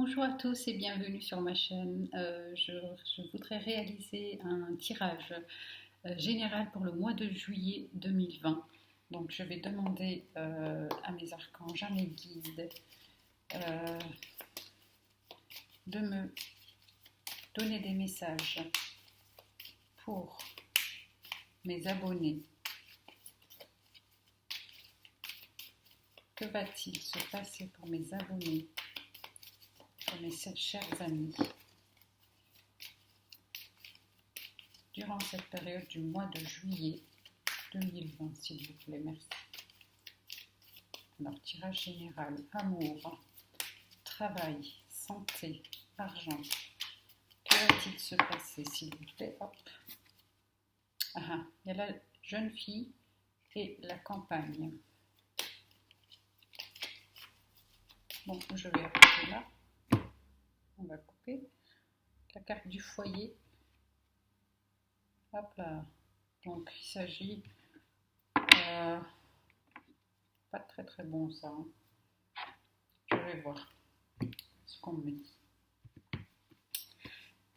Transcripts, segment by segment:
Bonjour à tous et bienvenue sur ma chaîne. Je voudrais réaliser un tirage général pour le mois de juillet 2020. Donc je vais demander à mes archanges, à mes guides, de me donner des messages pour mes abonnés. Que va-t-il se passer pour mes abonnés, pour mes chers amis, durant cette période du mois de juillet 2020, s'il vous plaît, merci. Alors, tirage général, amour, travail, santé, argent. Que va-t-il se passer, s'il vous plaît? Hop. Ah, il y a la jeune fille et la campagne. Bon, je vais arrêter là. On va couper. La carte du foyer. Hop là. Donc, il s'agit... pas très très bon ça. Hein. Je vais voir ce qu'on me dit.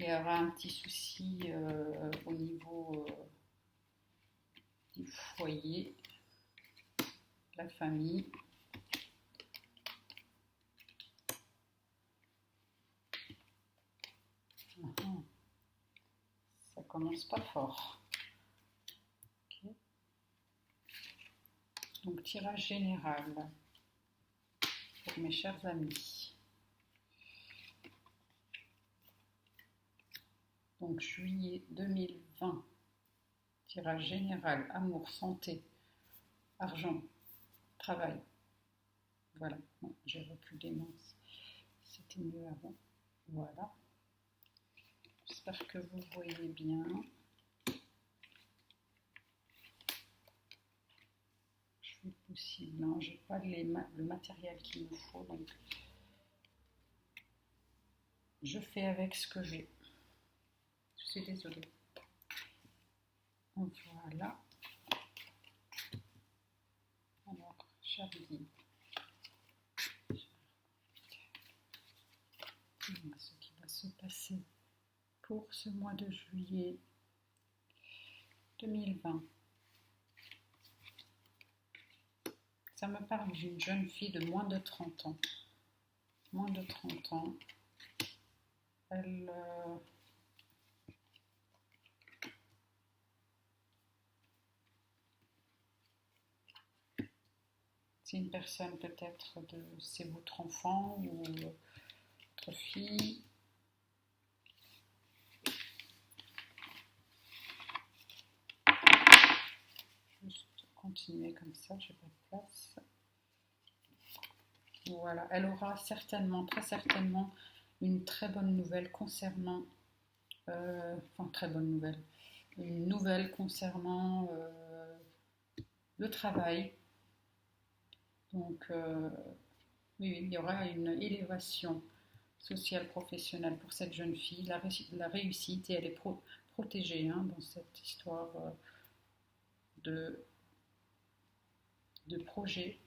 Il y aura un petit souci au niveau du foyer, la famille. Ça commence pas fort. Okay. Donc tirage général pour mes chers amis. Donc juillet 2020. Tirage général, amour, santé, argent, travail. Voilà, bon, j'ai reculé, mince. C'était mieux avant. Voilà. J'espère que vous voyez bien. Je fais le possible. Hein. Je n'ai pas le matériel qu'il me faut, donc je fais avec ce que j'ai. Je suis désolée. Voilà. Alors, Charlie. Dis-moi ce qui va se passer pour ce mois de juillet 2020. Ça me parle d'une jeune fille de moins de 30 ans. Moins de 30 ans. Elle... c'est une personne peut-être de... C'est votre enfant ou votre fille. Juste continuer comme ça, j'ai pas de place. Voilà, elle aura certainement, très certainement, une très bonne nouvelle concernant, enfin très bonne nouvelle, une nouvelle concernant le travail. Donc, oui, il y aura une élévation sociale, professionnelle pour cette jeune fille, la réussite, et elle est protégée hein, dans cette histoire de projet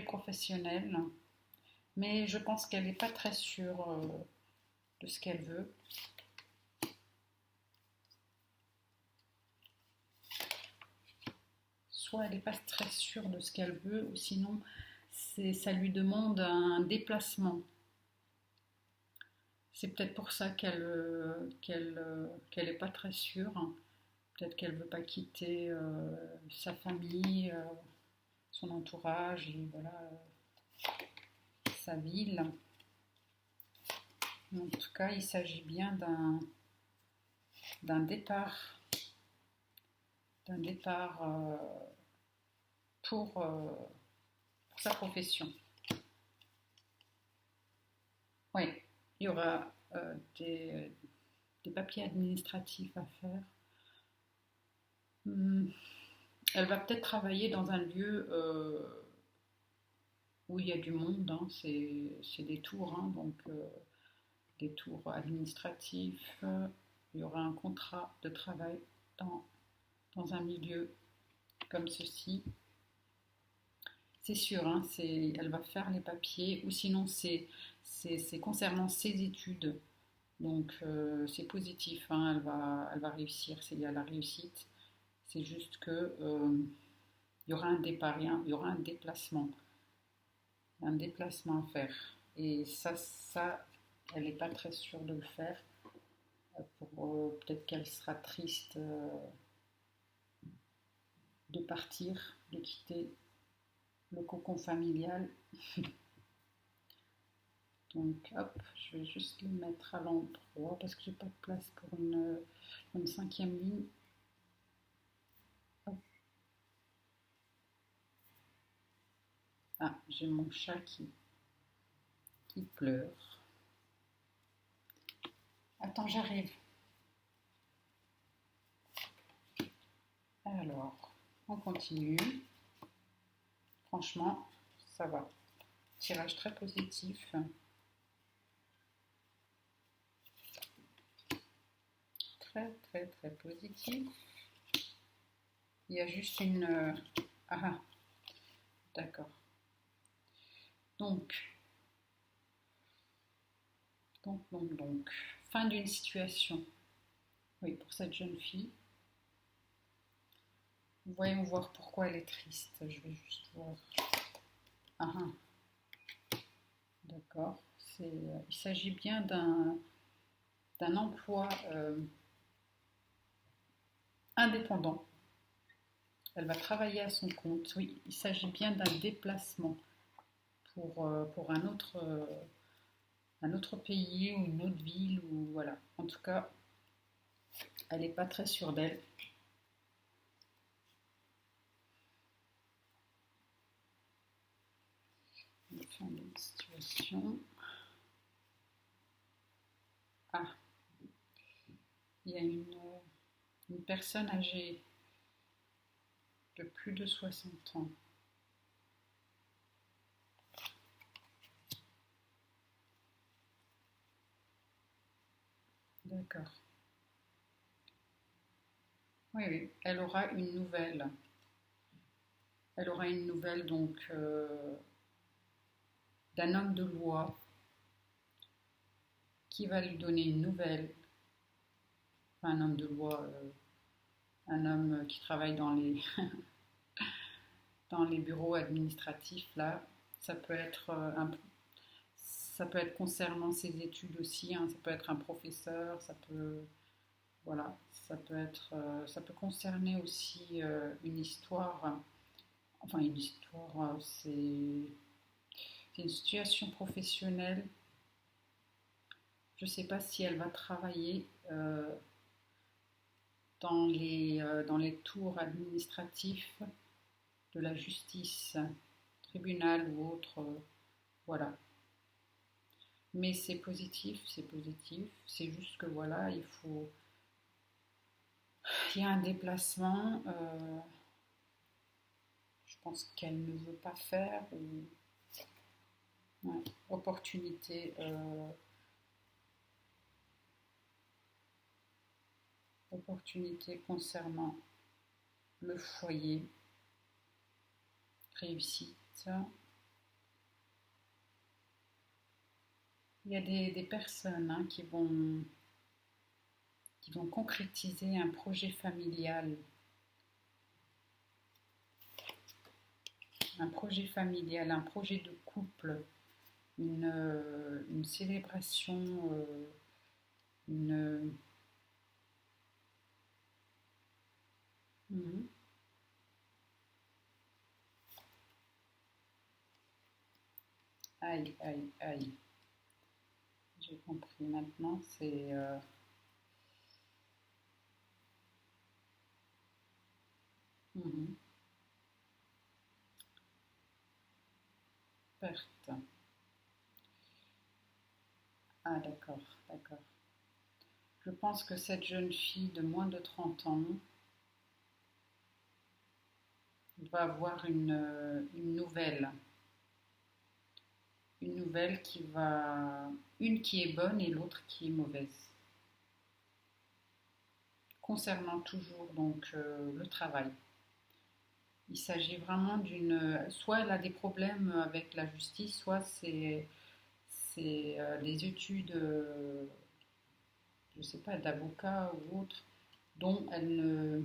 professionnel. Mais je pense qu'elle n'est pas très sûre de ce qu'elle veut. Soit elle n'est pas très sûre de ce qu'elle veut, ou sinon ça lui demande un déplacement. C'est peut-être pour ça qu'elle n'est pas très sûre. Peut-être qu'elle ne veut pas quitter sa famille, son entourage, et voilà, sa ville. En tout cas, il s'agit bien d'un départ pour sa profession. Oui, il y aura des papiers administratifs à faire. Elle va peut-être travailler dans un lieu où il y a du monde, hein, c'est des tours, hein, donc des tours administratifs. Il y aura un contrat de travail dans un milieu comme ceci. c'est sûr, hein, elle va faire les papiers, ou sinon c'est concernant ses études. Donc c'est positif, hein, elle va réussir, il y a la réussite. C'est juste que il y aura un départ, il y aura un déplacement à faire. Et ça, elle n'est pas très sûre de le faire. Peut-être qu'elle sera triste de partir, de quitter le cocon familial. Donc hop, je vais juste le mettre à l'endroit parce que j'ai pas de place pour une cinquième ligne. Hop. Ah, j'ai mon chat qui pleure. Attends, j'arrive. Alors, on continue. Franchement, ça va. Tirage très positif. Très, très, très positif. Il y a juste une... Ah, d'accord. Donc, fin d'une situation. Oui, pour cette jeune fille. Voyons voir pourquoi elle est triste. Je vais juste voir. Ah, d'accord. Il s'agit bien d'un emploi indépendant. Elle va travailler à son compte. Oui, il s'agit bien d'un déplacement pour un autre pays ou une autre ville. Ou, voilà. En tout cas, elle n'est pas très sûre d'elle. Fin d'une situation. Ah, il y a une personne âgée de plus de 60 ans. D'accord. Oui, oui, elle aura une nouvelle. Elle aura une nouvelle donc d'un homme de loi qui va lui donner une nouvelle. Enfin, un homme de loi, un homme qui travaille dans les bureaux administratifs là. Ça peut être ça peut être concernant ses études aussi, hein. Ça peut être un professeur, ça peut voilà, ça peut concerner aussi une histoire. Enfin, une histoire, c'est une situation professionnelle. Je ne sais pas si elle va travailler dans les tours administratifs de la justice, tribunal ou autre. Voilà. Mais c'est positif, c'est positif. C'est juste que voilà, il y a un déplacement. Je pense qu'elle ne veut pas faire. Ouais, opportunité. Opportunité concernant le foyer, réussite. Il y a des personnes hein, qui vont concrétiser un projet familial, un projet de couple, une célébration, une... Mhm. Aïe, aïe, aïe. J'ai compris maintenant, c'est... Mhm. Perte. Ah d'accord, d'accord. Je pense que cette jeune fille de moins de 30 ans va avoir une nouvelle une qui est bonne et l'autre qui est mauvaise. Concernant toujours donc le travail. Il s'agit vraiment d'une... Soit elle a des problèmes avec la justice, soit c'est des études, je ne sais pas, d'avocat ou autre, dont elle ne...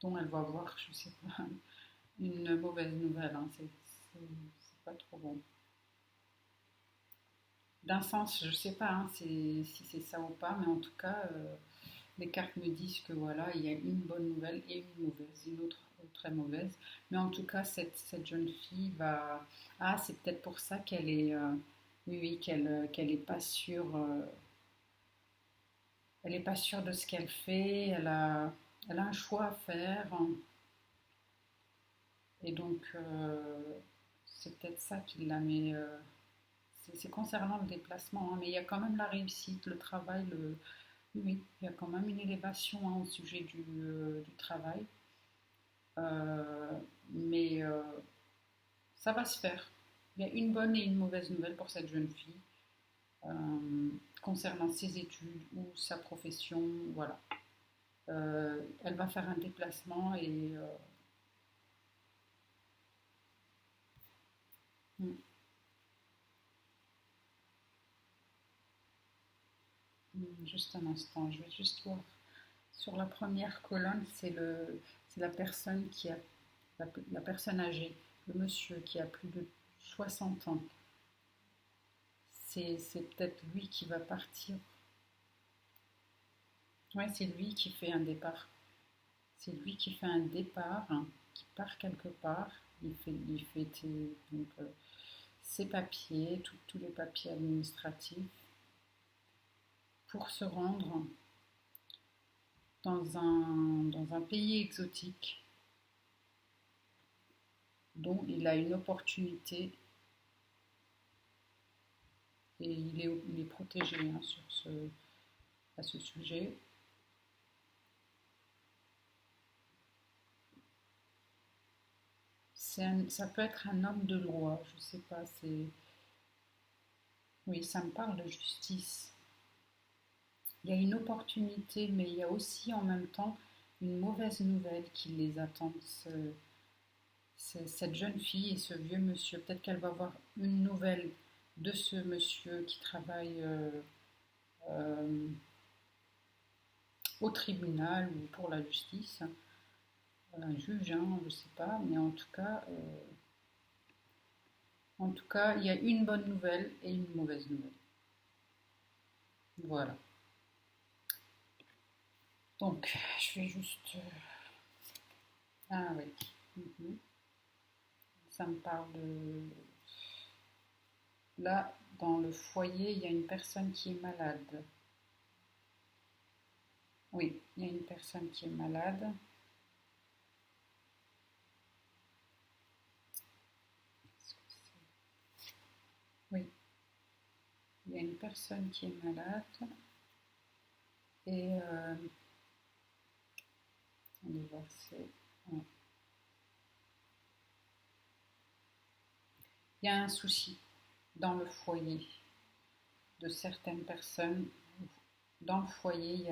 dont elle va voir, je ne sais pas, une mauvaise nouvelle. Hein. C'est pas trop bon. D'un sens, je ne sais pas hein, si c'est ça ou pas, mais en tout cas, les cartes me disent que voilà, il y a une bonne nouvelle et une mauvaise, une autre très mauvaise. Mais en tout cas, cette jeune fille va. Ah, c'est peut-être pour ça qu'elle est. Oui, oui, qu'elle n'est pas sûre. Elle n'est pas sûre de ce qu'elle fait. Elle a un choix à faire. Hein. Et donc, c'est peut-être ça qui la met. C'est concernant le déplacement, hein, mais il y a quand même la réussite, le travail, oui, il y a quand même une élévation hein, au sujet du travail. Euh, mais ça va se faire. Il y a une bonne et une mauvaise nouvelle pour cette jeune fille concernant ses études ou sa profession. Voilà. Elle va faire un déplacement et mm, juste un instant, je vais juste voir. Sur la première colonne, c'est la personne qui a la personne âgée, le monsieur qui a plus de 60 ans. C'est peut-être lui qui va partir. Ouais, c'est lui qui fait un départ. C'est lui qui fait un départ, hein, qui part quelque part. Donc, ses papiers, tous les papiers administratifs pour se rendre dans un pays exotique dont il a une opportunité et il est protégé hein, à ce sujet. Ça peut être un homme de loi, je sais pas, c'est... Oui, ça me parle de justice. Il y a une opportunité, mais il y a aussi en même temps une mauvaise nouvelle qui les attend. Cette jeune fille et ce vieux monsieur, peut-être qu'elle va avoir une nouvelle de ce monsieur qui travaille euh, au tribunal ou pour la justice, un juge, hein, je ne sais pas, mais en tout cas, il y a une bonne nouvelle et une mauvaise nouvelle. Voilà. Donc, je vais juste. Ah oui. Mhm. Ça me parle de. Là, dans le foyer, il y a une personne qui est malade. Oui, il y a une personne qui est malade. Oui, il y a une personne qui est malade. Et. Attendez voir, ouais. Il y a un souci dans le foyer de certaines personnes. Dans le foyer, il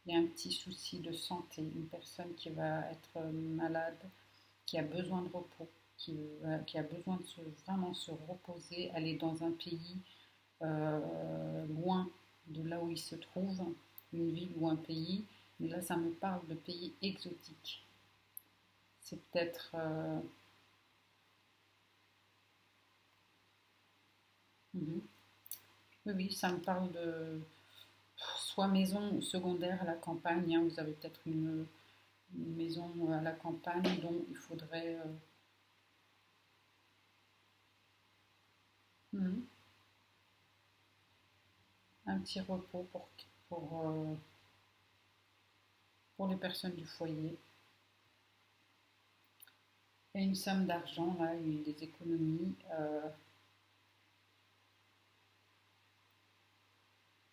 y a un petit souci de santé, une personne qui va être malade, qui a besoin de repos, qui a besoin de vraiment se reposer, aller dans un pays loin de là où il se trouve, une ville ou un pays. Mais là, ça me parle de pays exotiques. C'est peut-être... Mhm. Oui, oui, ça me parle de soit maison secondaire à la campagne. Hein, vous avez peut-être une maison à la campagne dont il faudrait un petit repos pour, euh, pour les personnes du foyer. Il y a une somme d'argent, là, des économies.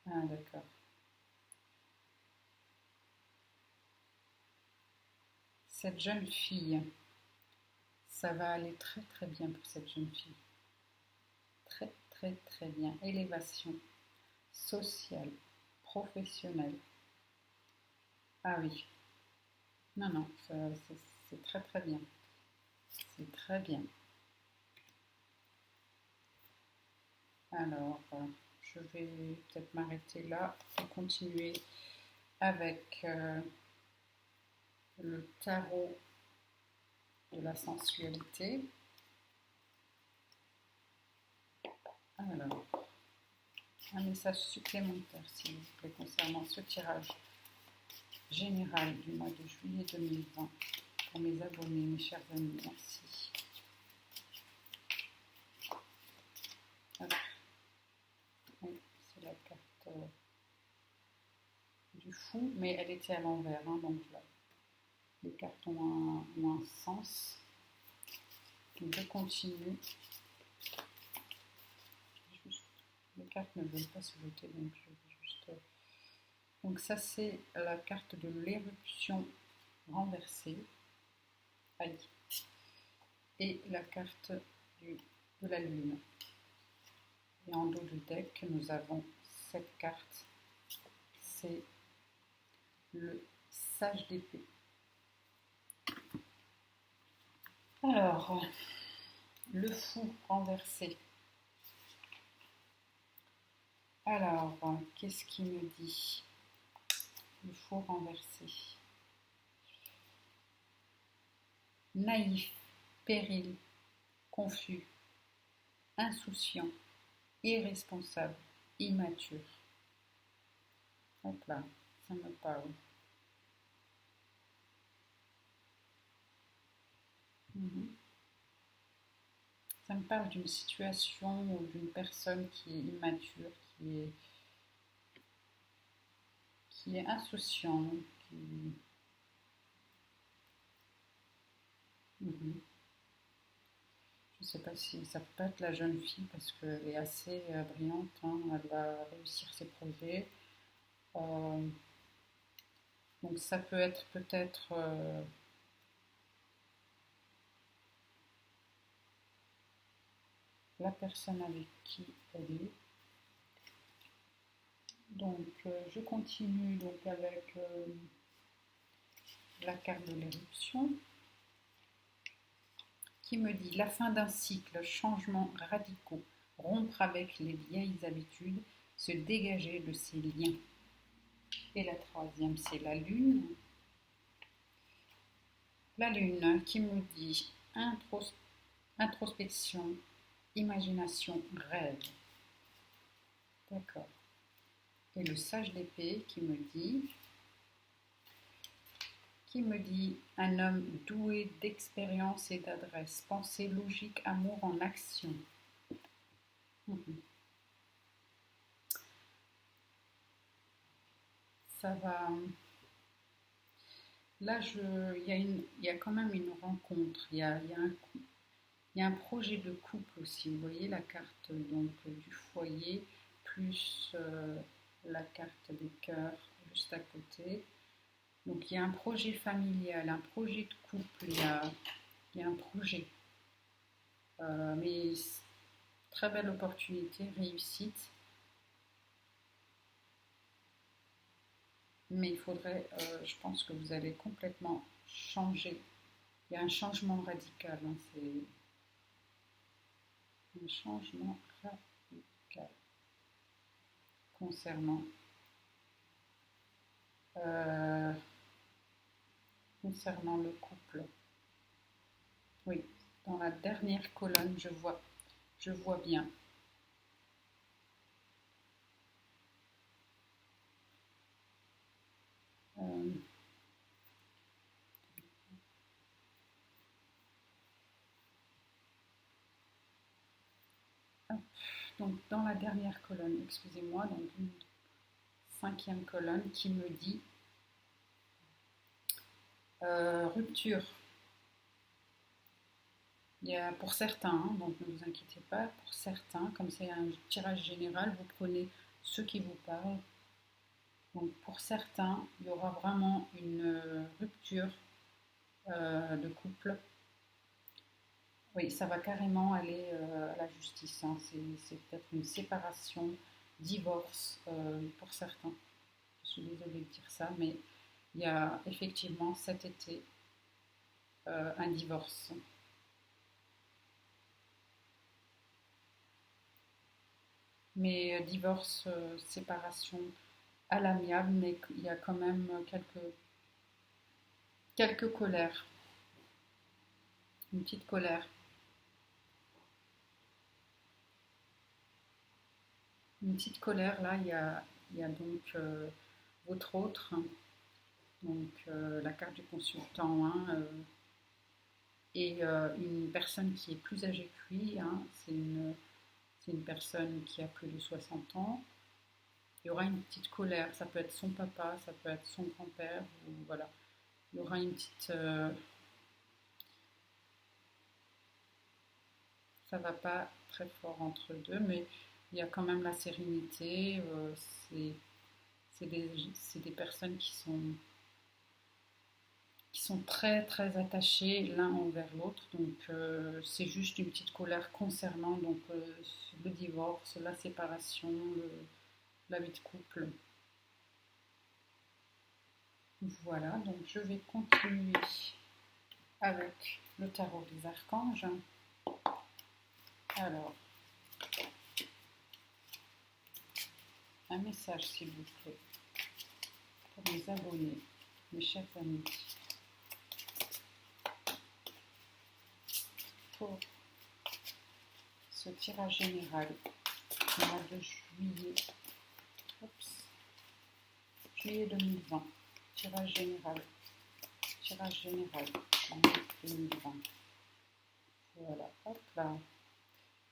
Ah, d'accord. Cette jeune fille, ça va aller très très bien pour cette jeune fille. Très très très bien. Élévation sociale, professionnel. Ah oui, non, non, c'est très très bien. C'est très bien. Alors, je vais peut-être m'arrêter là et continuer avec le tarot de la sensualité. Alors, un message supplémentaire, s'il vous plaît, concernant ce tirage général du mois de juillet 2020 pour mes abonnés, mes chers amis. Merci. Hop. Oui, c'est la carte du fou, mais elle était à l'envers, hein, donc là, les cartes ont un sens. Donc, je continue. Les cartes ne veulent pas se jeter, donc je vais juste. Donc ça c'est la carte de l'éruption renversée. Aïe. Et la carte de la lune. Et en dos du deck, nous avons cette carte. C'est le sage d'épée. Alors, le fou renversé. Alors, qu'est-ce qu'il me dit? Le fou renversé. Naïf, péril, confus, insouciant, irresponsable, immature. Hop là, ça me parle. Ça me parle d'une situation ou d'une personne qui est immature, qui est insouciant, qui... Je ne sais pas si ça peut être la jeune fille parce qu'elle est assez brillante, hein, elle va réussir ses projets. Donc ça peut être peut-être la personne avec qui elle est. Donc je continue donc avec la carte de l'éruption qui me dit la fin d'un cycle, changements radicaux, rompre avec les vieilles habitudes, se dégager de ces liens. Et la troisième, c'est la lune. La lune qui me dit introspection, imagination, rêve. D'accord. Et le sage d'épée qui me dit un homme doué d'expérience et d'adresse, pensée logique, amour en action. Ça va. Là, il y a quand même une rencontre. Il y a un projet de couple aussi. Vous voyez la carte donc du foyer plus la carte des cœurs juste à côté. Donc il y a un projet familial, un projet de couple, il y a un projet. Mais très belle opportunité, réussite. Mais il faudrait, je pense que vous allez complètement changer. Il y a un changement radical. Hein, c'est un changement radical concernant le couple. Oui, dans la dernière colonne, je vois bien. Donc dans la dernière colonne, excusez-moi, donc une cinquième colonne qui me dit rupture. Il y a pour certains, hein, donc ne vous inquiétez pas, pour certains, comme c'est un tirage général, vous prenez ceux qui vous parlent. Donc pour certains, il y aura vraiment une rupture de couple. Oui, ça va carrément aller à la justice. Hein. C'est peut-être une séparation, divorce pour certains. Je suis désolée de dire ça, mais il y a effectivement cet été un divorce. Mais divorce, séparation à l'amiable, mais il y a quand même quelques colères, une petite colère. Une petite colère, là, il y a donc votre autre, hein, donc la carte du consultant, hein, et une personne qui est plus âgée que lui, hein, c'est une personne qui a plus de 60 ans. Il y aura une petite colère, ça peut être son papa, ça peut être son grand-père, ou voilà. Il y aura une petite... ça va pas très fort entre deux, mais il y a quand même la sérénité. C'est c'est des personnes qui sont très très attachées l'un envers l'autre. Donc c'est juste une petite colère concernant donc, le divorce, la séparation, la vie de couple. Voilà, donc je vais continuer avec le tarot des archanges. Alors, un message s'il vous plaît pour mes abonnés, mes chers amis, pour ce tirage général du mois de juillet, juillet 2020, tirage général, juillet 2020. Voilà, hop là.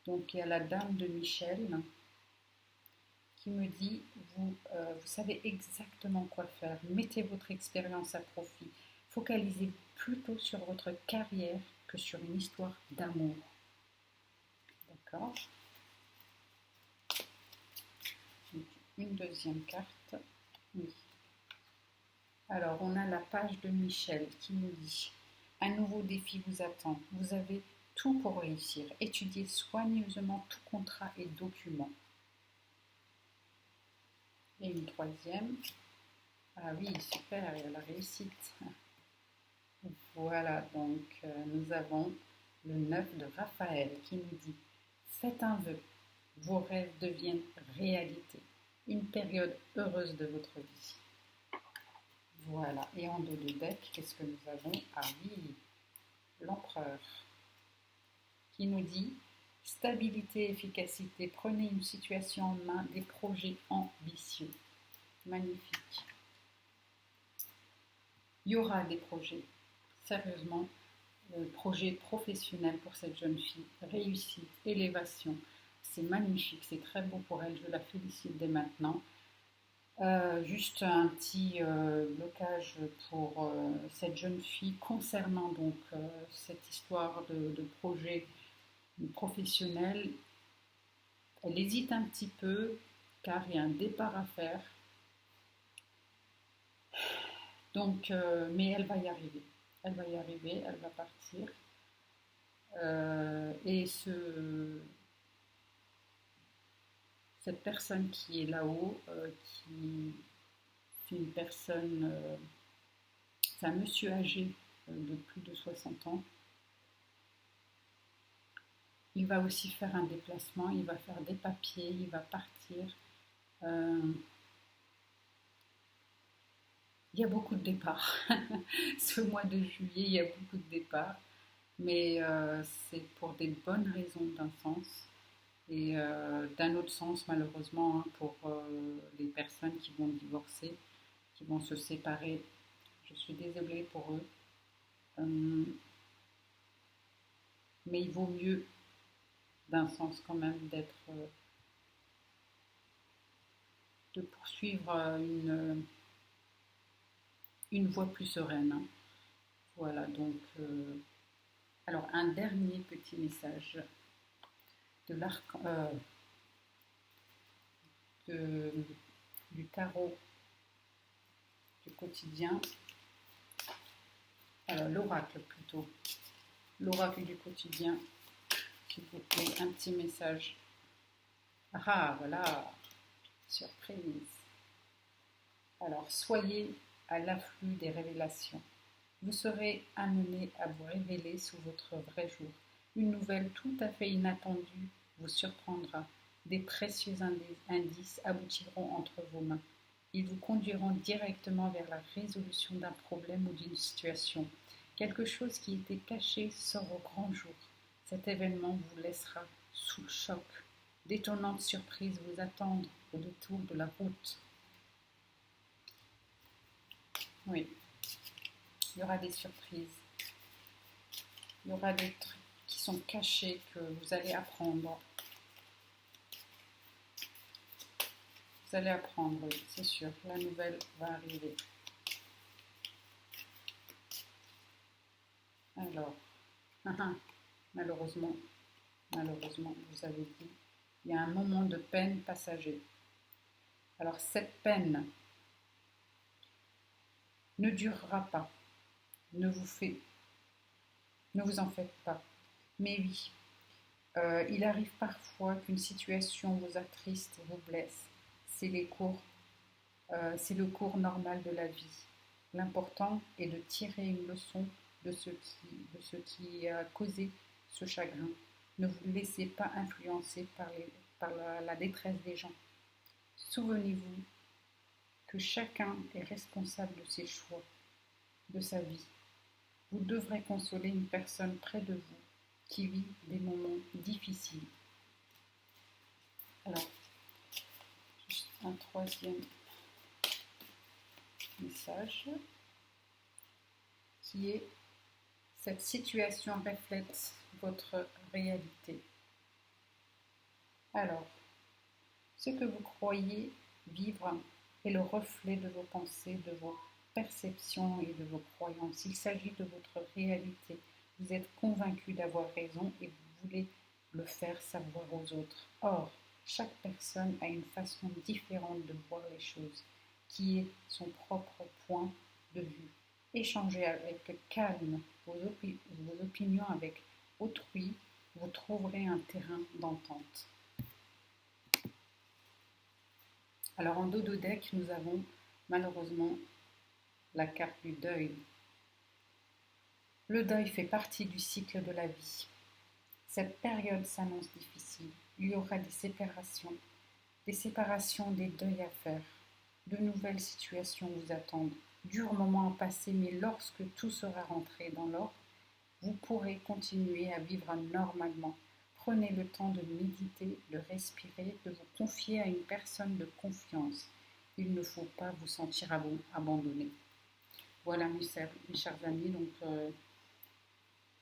Donc il y a la dame de Michel qui me dit, vous savez exactement quoi faire, mettez votre expérience à profit, focalisez plutôt sur votre carrière que sur une histoire d'amour. D'accord. Une deuxième carte. Oui. Alors, on a la page de Michel qui nous dit, un nouveau défi vous attend. Vous avez tout pour réussir. Étudiez soigneusement tout contrat et document. Et une troisième. Ah oui, super, il y a la réussite. Voilà, donc nous avons le 9 de Raphaël qui nous dit, faites un vœu, vos rêves deviennent réalité. Une période heureuse de votre vie. Voilà, et en dos de deck, qu'est-ce que nous avons? Ah oui, l'empereur qui nous dit, stabilité, efficacité, prenez une situation en main, des projets ambitieux. Magnifique. Il y aura des projets, sérieusement, projet professionnel pour cette jeune fille, réussite, élévation, c'est magnifique, c'est très beau pour elle, je la félicite dès maintenant. Juste un petit blocage pour cette jeune fille concernant donc cette histoire de projet professionnel. Elle hésite un petit peu car il y a un départ à faire. Donc, mais elle va y arriver. Elle va y arriver, elle va partir. Et cette personne qui est là-haut, qui c'est une personne, c'est un monsieur âgé de plus de 60 ans. Il va aussi faire un déplacement, il va faire des papiers, il va partir. Il y a beaucoup de départs. Ce mois de juillet, il y a beaucoup de départs. Mais c'est pour des bonnes raisons d'un sens. Et d'un autre sens, malheureusement, hein, pour les personnes qui vont divorcer, qui vont se séparer. Je suis désolée pour eux. Mais il vaut mieux, d'un sens quand même, de poursuivre une voie plus sereine. Hein. Voilà, donc... alors, un dernier petit message de du tarot du quotidien. Alors, l'oracle plutôt. L'oracle du quotidien. S'il vous plaît, un petit message. Ah, voilà. Surprise. Alors, soyez à l'afflux des révélations. Vous serez amené à vous révéler sous votre vrai jour. Une nouvelle tout à fait inattendue vous surprendra. Des précieux indices aboutiront entre vos mains. Ils vous conduiront directement vers la résolution d'un problème ou d'une situation. Quelque chose qui était caché sort au grand jour. Cet événement vous laissera sous le choc. D'étonnantes surprises vous attendent au détour de la route. Oui, il y aura des surprises. Il y aura des trucs qui sont cachés que vous allez apprendre. Vous allez apprendre, oui, c'est sûr. La nouvelle va arriver. Alors, malheureusement, vous avez dit, il y a un moment de peine passager. Alors, cette peine ne durera pas. Ne vous en faites pas. Mais oui, il arrive parfois qu'une situation vous attriste, vous blesse. C'est le cours normal de la vie. L'important est de tirer une leçon de ce qui a causé ce chagrin. Ne vous laissez pas influencer par la détresse des gens. Souvenez-vous que chacun est responsable de ses choix, de sa vie. Vous devrez consoler une personne près de vous qui vit des moments difficiles. Alors, juste un troisième message qui est: cette situation reflète votre réalité. Alors, ce que vous croyez vivre est le reflet de vos pensées, de vos perceptions et de vos croyances. Il s'agit de votre réalité. Vous êtes convaincu d'avoir raison et vous voulez le faire savoir aux autres. Or, chaque personne a une façon différente de voir les choses, qui est son propre point de vue. Échangez avec calme vos opinions avec autrui, vous trouverez un terrain d'entente. Alors en dos de deck, nous avons malheureusement la carte du deuil. Le deuil fait partie du cycle de la vie. Cette période s'annonce difficile. Il y aura des séparations, des deuils à faire. De nouvelles situations vous attendent. Durs moments à passer, mais lorsque tout sera rentré dans l'ordre, vous pourrez continuer à vivre normalement. Prenez le temps de méditer, de respirer, de vous confier à une personne de confiance. Il ne faut pas vous sentir abandonné. Voilà mes chers amis, donc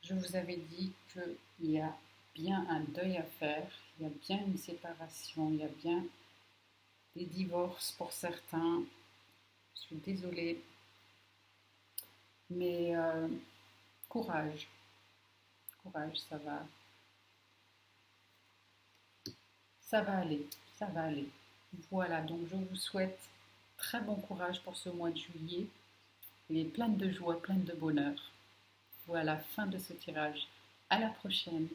je vous avais dit qu'il y a bien un deuil à faire, il y a bien une séparation, il y a bien des divorces pour certains. Je suis désolée, mais courage, ça va aller. Voilà, donc je vous souhaite très bon courage pour ce mois de juillet. Il est plein de joie, plein de bonheur. Voilà, fin de ce tirage. À la prochaine.